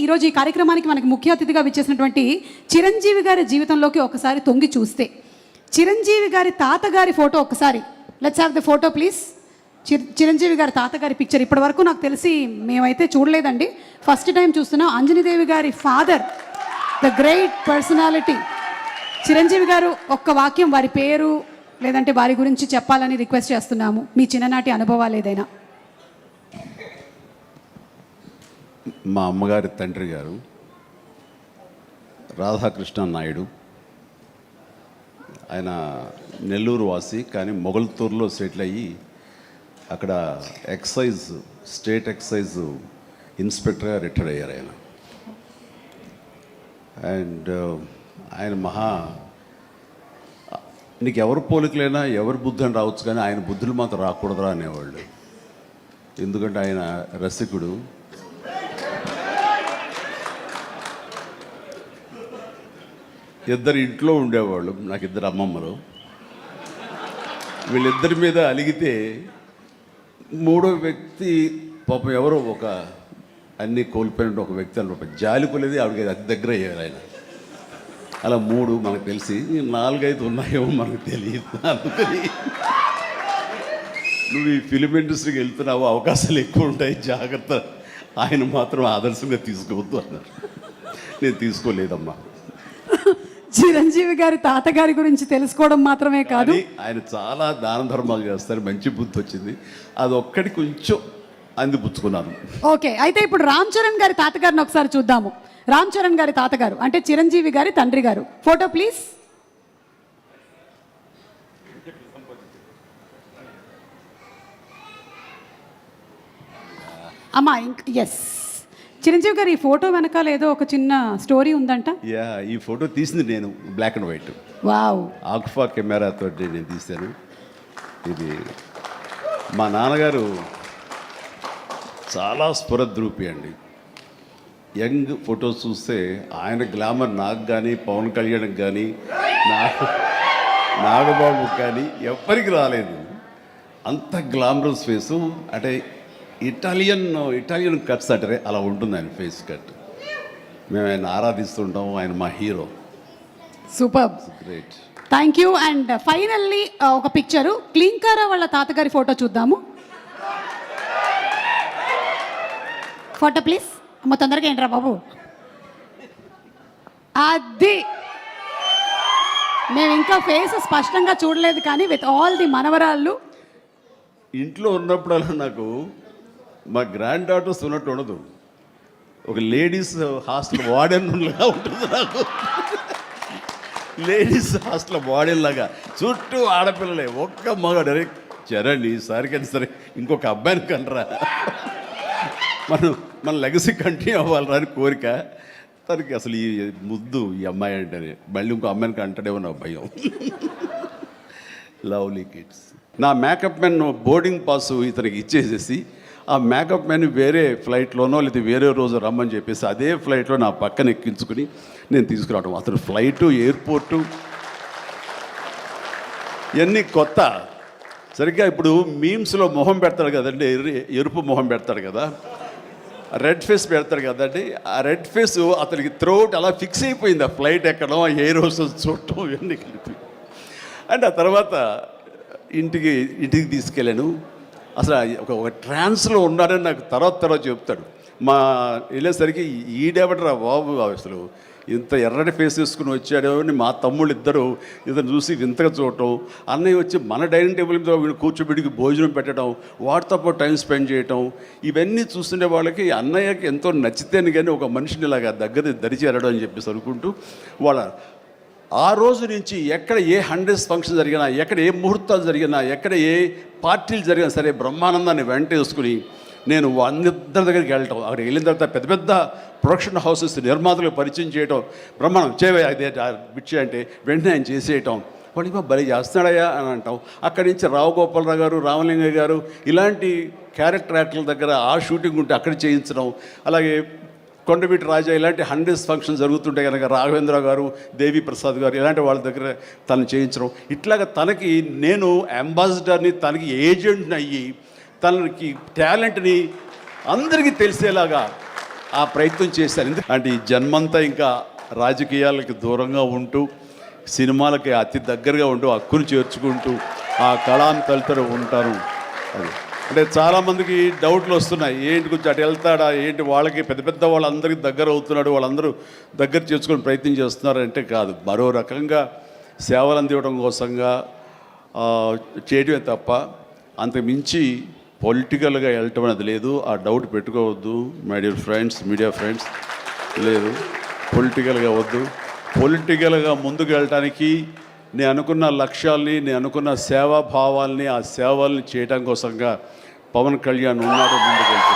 ఈరోజు ఈ కార్యక్రమానికి మనకి ముఖ్య అతిథిగా విచ్చేసినటువంటి చిరంజీవి గారి జీవితంలోకి ఒకసారి తొంగి చూస్తే చిరంజీవి గారి తాతగారి ఫోటో ఒకసారి let's have the photo please. Chiranjeevi గారి తాతగారి పిక్చర్ ఇప్పటి వరకు నాకు తెలిసి మేమైతే చూడలేదండి, ఫస్ట్ టైం చూస్తున్నాం. అంజనీదేవి గారి father, the great personality Chiranjeevi గారు. ఒక్క వాక్యం వారి పేరు లేదంటే వారి గురించి చెప్పాలని రిక్వెస్ట్ చేస్తున్నాము, మీ చిన్ననాటి అనుభవాలు ఏదైనా. మా అమ్మగారి తండ్రి గారు రాధాకృష్ణ నాయుడు. ఆయన నెల్లూరు వాసి, కానీ మొగల్తూరులో సెటిల్ అయ్యి అక్కడ స్టేట్ ఎక్సైజ్ ఇన్స్పెక్టర్గా రిటైర్ అయ్యారు ఆయన. అండ్ ఆయన నీకు ఎవరు పోలికలైనా ఎవరి బుద్ధి అని రావచ్చు, కానీ ఆయన బుద్ధులు మాత్రం రాకూడదురా అనేవాళ్ళు. ఎందుకంటే ఆయన రసికుడు. ఇద్దరు ఇంట్లో ఉండేవాళ్ళు, నాకు ఇద్దరు అమ్మమ్మలు. వీళ్ళిద్దరి మీద అలిగితే మూడో వ్యక్తి పాపం ఎవరో అన్నీ కోల్పోయిన ఒక వ్యక్తి అన్నమాట, జాలి కొలేది ఆవిడకి అతి దగ్గర అయ్యారు ఆయన. అలా మూడు మనకు తెలిసి 4-5 ఉన్నాయేమో మనకు తెలియదు. అందుకని నువ్వు ఈ ఫిలిం ఇండస్ట్రీకి వెళ్తున్నావు, అవకాశాలు ఎక్కువ ఉంటాయి, జాగ్రత్త, ఆయన మాత్రం ఆదర్శంగా తీసుకోవద్దు అన్నారు. నేను తీసుకోలేదమ్మా. చిరంజీవి గారి తాతగారి గురించి తెలుసుకోవడం మాత్రమే కాదు, ఆయన చాలా దాన ధర్మాలు చేస్తారు, మంచి బుద్ధి వచ్చింది, అది ఒక్కటి కొంచెం అందిపుచ్చుకున్నాను. ఓకే, అయితే ఇప్పుడు రామ్ చరణ్ గారి తాతగారిని ఒకసారి చూద్దాము. రామ్ చరణ్ గారి తాతగారు అంటే చిరంజీవి గారి తండ్రి గారు. Photo please. అమ్మా ఎస్, చిరంజీవి గారు ఈ ఫోటో వెనకాల ఏదో ఒక చిన్న స్టోరీ ఉందంట. ఈ ఫోటో తీసింది నేను, బ్లాక్ అండ్ వైట్. వావ్. ఆక్ఫా కెమెరాతో నేను తీశాను. ఇది మా నాన్నగారు చాలా స్ఫురద్రూపి అండి. యంగ్ ఫొటోస్ చూస్తే ఆయన గ్లామర్ నాకు కానీ, పవన్ కళ్యాణ్కి కానీ, నాగబాబుకి కానీ ఎవ్వరికి రాలేదు. అంత గ్లామరస్ ఫేసు, అంటే ఇటాలియన్ కట్స్ అంటారే అలా ఉంటుంది ఆయన ఫేస్ కట్. మేము ఆయన ఆరాధిస్తుంటాం, ఆయన మా hero. Super, great, thank you. And finally ఒక పిక్చరు క్లీంకారా వాళ్ళ తాతగారి ఫోటో చూద్దాము. Photo please. అమ్మ తొందరగా ఏంట్రా బాబు. అది మేము ఇంకా ఫేస్ స్పష్టంగా చూడలేదు, కానీ విత్ ఆల్ ది మనవరాళ్ళు ఇంట్లో ఉన్నప్పుడల్లా నాకు మా గ్రాండ్ డాటర్స్ ఉన్నట్టు ఉండదు, ఒక లేడీస్ హాస్టల్ వార్డెన్లాగా ఉంటుంది నాకు. లేడీస్ హాస్టల్ వార్డెన్ లాగా చుట్టూ ఆడపిల్లలే, ఒక్క మగాడు. అరే చరణ్ ఈసారికైనా సరే ఇంకొక అబ్బాయిని కనరా, మన లెగసీ కంటిన్యూ అవ్వాలరా అని కోరిక. తనకి అసలు ఈ ముద్దు ఈ అమ్మాయి అంటేనే మళ్ళీ ఇంకో అమ్మాయిని అంటాడేమో నా భయం. Lovely kids. నా మేకప్ మ్యాన్ బోర్డింగ్ పాస్ ఇతనికి ఇచ్చేసేసి ఆ మేకప్ మ్యాన్ వేరే ఫ్లైట్లోనో లేదా వేరే రోజు రమ్మని చెప్పేసి అదే ఫ్లైట్లో నా పక్కన ఎక్కించుకుని నేను తీసుకురావడం. అతను ఫ్లైటు, ఎయిర్పోర్టు ఇవన్నీ కొత్త. సరిగ్గా ఇప్పుడు మీమ్స్లో మొహం పెడతాడు కదండి, ఎరుపు మొహం పెడతాడు కదా, రెడ్ ఫేస్ పెడతాడు కదండి. ఆ రెడ్ ఫేస్ అతనికి త్రోట్ అలా ఫిక్స్ అయిపోయింది. ఆ ఫ్లైట్ ఎక్కడం, ఆ ఎయిర్ హోస్టెస్ చూడటం ఇవన్నీ కలిపి. అండ్ ఆ తర్వాత ఇంటికి తీసుకెళ్ళాను. అసలు ఒక ట్రాన్స్లో ఉన్నాడని నాకు తర్వాత చెప్తాడు. మా వెళ్ళేసరికి ఈడెవడరా బాబు అసలు ఇంత ఎర్రటి ఫేస్ వేసుకుని వచ్చాడో అని మా తమ్ముళ్ళు ఇద్దరు చూసి వింతగా చూడటం. అన్నయ్య వచ్చి మన డైనింగ్ టేబుల్ మీద కూర్చోబెడికి భోజనం పెట్టడం, వాటితో పాటు టైం స్పెండ్ చేయటం, ఇవన్నీ చూస్తుండే వాళ్ళకి అన్నయ్యకి ఎంతో నచ్చితేనే కానీ ఒక మనిషిని ఇలాగా దగ్గర దరిచేరడం అని చెప్పేసి అనుకుంటూ వాళ్ళ ఆ రోజు నుంచి ఎక్కడ ఏ 100th ఫంక్షన్ జరిగినా, ఎక్కడ ఏ ముహూర్తాలు జరిగినా, ఎక్కడ ఏ పార్టీలు జరిగినా సరే బ్రహ్మానందాన్ని వెంట వేసుకుని నేను అందరి దగ్గరికి వెళ్ళటం. అక్కడికి వెళ్ళిన తర్వాత పెద్ద పెద్ద ప్రొడక్షన్ హౌసెస్ నిర్మాతలకు పరిచయం చేయటం. బ్రహ్మాండం బిచ్చే అంటే వెంటనే ఆయన చేసేయటం. వాడికి భలే చేస్తున్నాడయ్యా అని అంటాం. అక్కడి నుంచి రావు గోపాలరావు గారు, రామలింగయ్య గారు ఇలాంటి క్యారెక్టర్ యాక్టర్ల దగ్గర ఆ షూటింగ్ ఉంటే అక్కడ చేయించడం. అలాగే కొండవీటి రాజా ఇలాంటి 100th ఫంక్షన్ జరుగుతుంటే కనుక రాఘవేంద్ర గారు, దేవి ప్రసాద్ గారు ఇలాంటి వాళ్ళ దగ్గర తను చేయించడం. ఇట్లాగా తనకి నేను అంబాసిడర్ని, తనకి ఏజెంట్ని అయ్యి తనకి టాలెంట్ని అందరికీ తెలిసేలాగా ఆ ప్రయత్నం చేశాను. ఎందుకంటే ఈ జన్మంతా ఇంకా రాజకీయాలకి దూరంగా ఉంటూ సినిమాలకి అతి దగ్గరగా ఉంటూ హక్కును చేర్చుకుంటూ ఆ కళాన్ని తలుతూ ఉంటాను. అది అంటే చాలామందికి డౌట్లు వస్తున్నాయి, ఏంటి కొంచెం అటు వెళ్తాడా ఏంటి, వాళ్ళకి పెద్ద పెద్ద వాళ్ళందరికీ దగ్గర అవుతున్నాడు, వాళ్ళందరూ దగ్గర చేసుకుని ప్రయత్నం చేస్తున్నారు అంటే కాదు, మరో రకంగా సేవలు అందివ్వడం కోసంగా చేయడమే తప్ప అంతకు మించి పొలిటికల్గా వెళ్ళటం అనేది లేదు. ఆ డౌట్ పెట్టుకోవద్దు my dear friends, media friends. లేదు, పొలిటికల్గా వద్దు. పొలిటికల్గా ముందుకు వెళ్ళటానికి నేను అనుకున్న లక్ష్యాల్ని, నేను అనుకున్న సేవాభావాల్ని, ఆ సేవల్ని చేయడం కోసంగా పవన్ కళ్యాణ్ ఉన్నాడు, ముందుకు వెళ్తున్నాడు.